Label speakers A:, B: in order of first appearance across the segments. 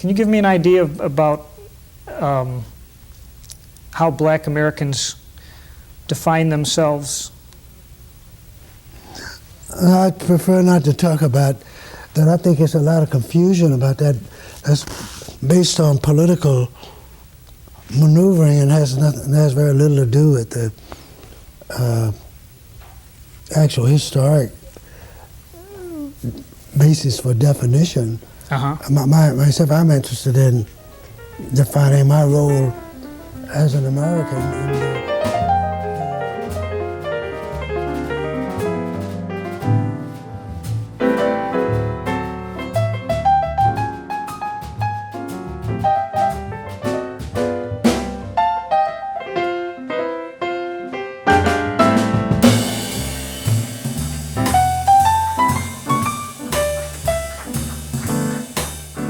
A: Can you give me an idea about how Black Americans define themselves?
B: I prefer not to talk about that. I think there's a lot of confusion about that. That's based on political maneuvering and has very little to do with the actual historic basis for definition. Myself, I'm interested in defining my role as an American in the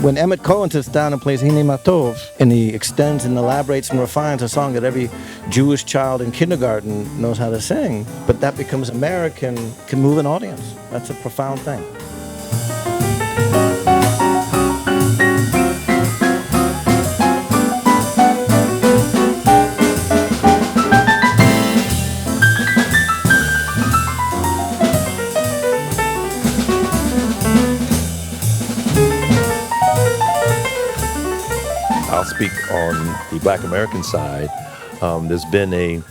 C: When Emmett Cohen sits down and plays Hine Matov, and he extends and elaborates and refines a song that every Jewish child in kindergarten knows how to sing, but that becomes American, can move an audience. That's a profound thing.
D: I'll speak on the Black American side. There's been a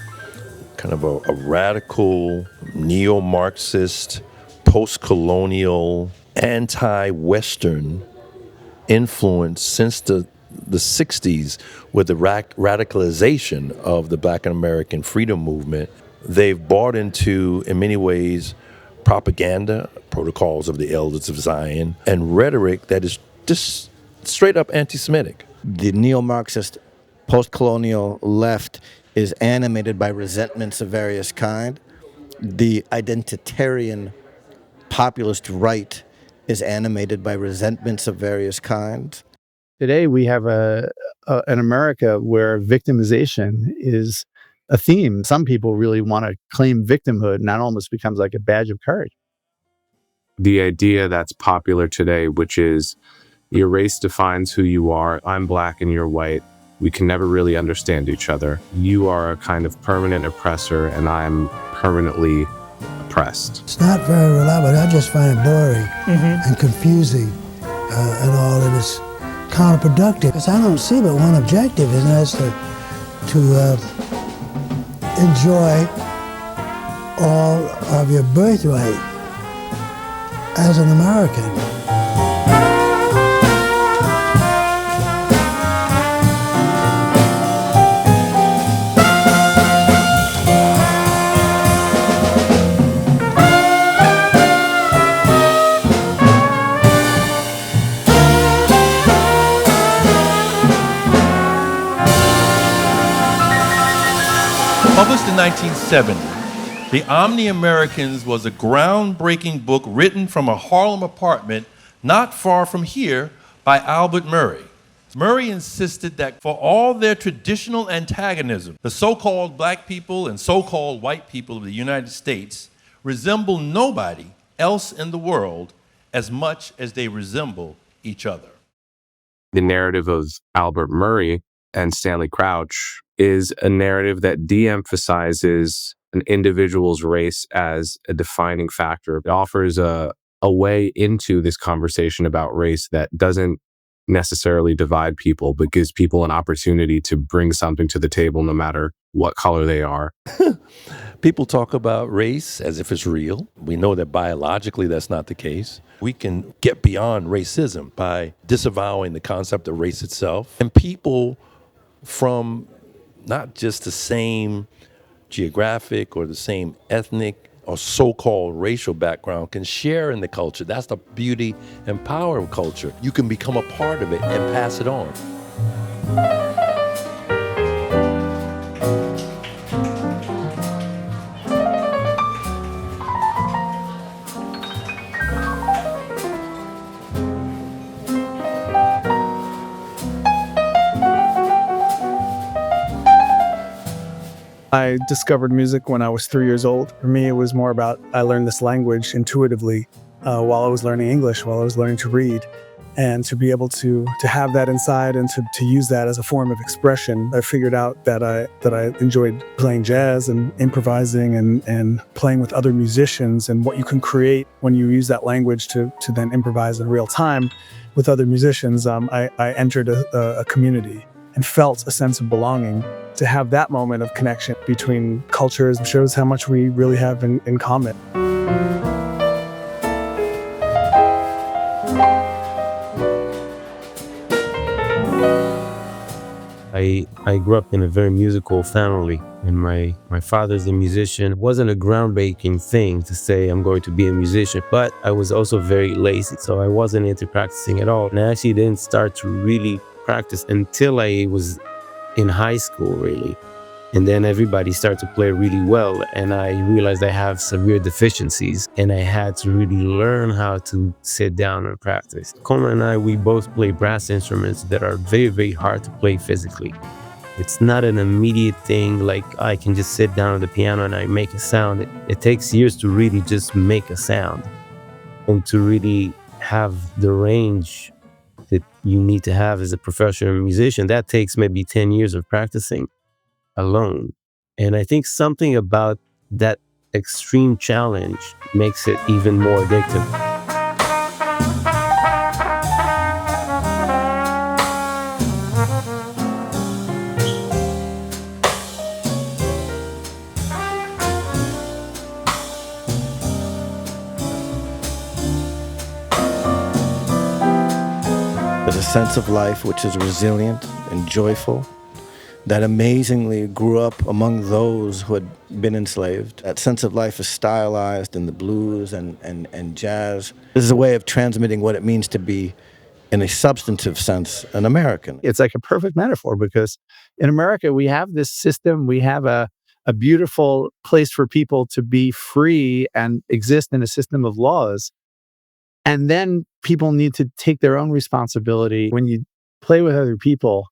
D: kind of a radical, neo-Marxist, post-colonial, anti-Western influence since the 60s with the radicalization of the Black American freedom movement. They've bought into, in many ways, propaganda, protocols of the Elders of Zion, and rhetoric that is just straight up anti-Semitic.
C: The neo-Marxist post-colonial left is animated by resentments of various kind. The identitarian populist right is animated by resentments of various kinds.
E: Today we have an America where victimization is a theme. Some people really want to claim victimhood, and that almost becomes like a badge of courage.
F: The idea that's popular today, which is your race defines who you are. I'm Black and you're white. We can never really understand each other. You are a kind of permanent oppressor and I'm permanently oppressed.
B: It's not very reliable. I just find it boring and confusing and all, and it's counterproductive. Because I don't see but one objective, and that's to enjoy all of your birthright as an American.
G: Published in 1970, The Omni-Americans was a groundbreaking book written from a Harlem apartment not far from here by Albert Murray. Murray insisted that for all their traditional antagonism, the so-called Black people and so-called white people of the United States resemble nobody else in the world as much as they resemble each other.
F: The narrative of Albert Murray and Stanley Crouch is a narrative that de-emphasizes an individual's race as a defining factor. It offers a way into this conversation about race that doesn't necessarily divide people, but gives people an opportunity to bring something to the table no matter what color they are.
D: People talk about race as if it's real. We know that biologically that's not the case. We can get beyond racism by disavowing the concept of race itself. And people from not just the same geographic or the same ethnic or so-called racial background can share in the culture. That's the beauty and power of culture. You can become a part of it and pass it on.
E: I discovered music when I was 3 years old. For me, it was more about I learned this language intuitively while I was learning English, while I was learning to read.
H: And to be able to have that inside and to use that as a form of expression, I figured out that I enjoyed playing jazz and improvising and playing with other musicians, and what you can create when you use that language to then improvise in real time with other musicians. I entered a community and felt a sense of belonging. To have that moment of connection between cultures shows how much we really have in common.
I: I grew up in a very musical family, and my father's a musician. It wasn't a groundbreaking thing to say I'm going to be a musician, but I was also very lazy, so I wasn't into practicing at all. And I actually didn't start to really practice until I was in high school, really. And then everybody started to play really well, and I realized I have severe deficiencies, and I had to really learn how to sit down and practice. Coleman and I, we both play brass instruments that are very, very hard to play physically. It's not an immediate thing like I can just sit down at the piano and I make a sound. It takes years to really just make a sound, and to really have the range that you need to have as a professional musician. That takes maybe 10 years of practicing alone. And I think something about that extreme challenge makes it even more addictive.
C: There's a sense of life which is resilient and joyful, that amazingly grew up among those who had been enslaved. That sense of life is stylized in the blues and jazz. This is a way of transmitting what it means to be, in a substantive sense, an American.
E: It's like a perfect metaphor, because in America, we have this system, we have a beautiful place for people to be free and exist in a system of laws. And then people need to take their own responsibility. When you play with other people,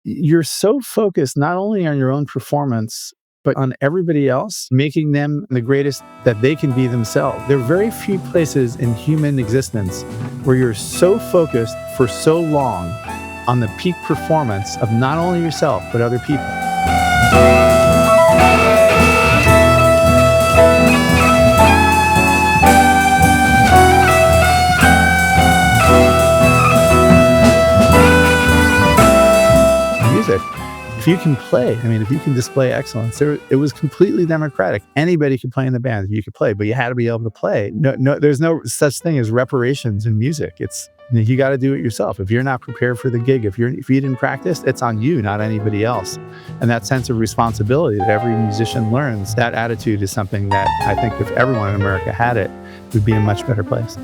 E: you're so focused not only on your own performance, but on everybody else, making them the greatest that they can be themselves. There are very few places in human existence where you're so focused for so long on the peak performance of not only yourself, but other people. Music. If you can play, if you can display excellence, it was completely democratic. Anybody could play in the band. You could play, but you had to be able to play. No, there's no such thing as reparations in music. You got to do it yourself. If you're not prepared for the gig, if you didn't practice, it's on you, not anybody else. And that sense of responsibility that every musician learns, that attitude is something that I think if everyone in America had it, we'd be in a much better place.